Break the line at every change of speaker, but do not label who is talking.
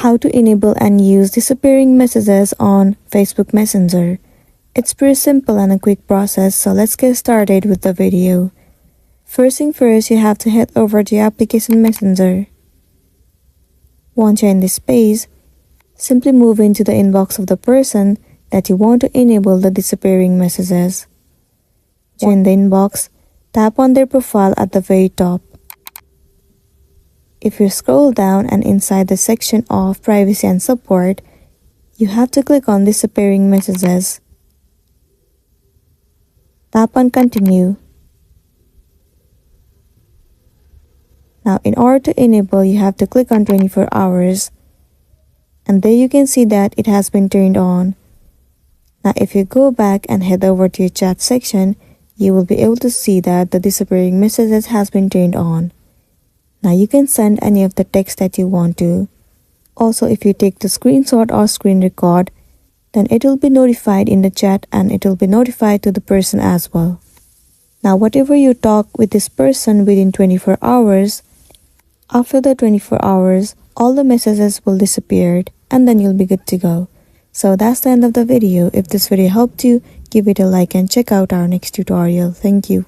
How to enable and use disappearing messages on Facebook Messenger. It's pretty simple and a quick process, so let's get started with the video. First thing first, you have to head over to your application Messenger. Once you're in this page, simply move into the inbox of the person that you want to enable the disappearing messages. Join the inbox, tap on their profile at the very top. If you scroll down and inside the section of Privacy and Support, you have to click on Disappearing Messages. Tap on Continue. Now, in order to enable, you have to click on 24 hours. And there you can see that it has been turned on. Now, if you go back and head over to your chat section, you will be able to see that the disappearing messages has been turned on. Now you can send any of the text that you want to. Also, if you take the screenshot or screen record, then it will be notified in the chat and it will be notified to the person as well. Now, whatever you talk with this person within 24 hours, after the 24 hours, all the messages will disappear and then you'll be good to go. So that's the end of the video. If this video helped you, give it a like and check out our next tutorial. Thank you.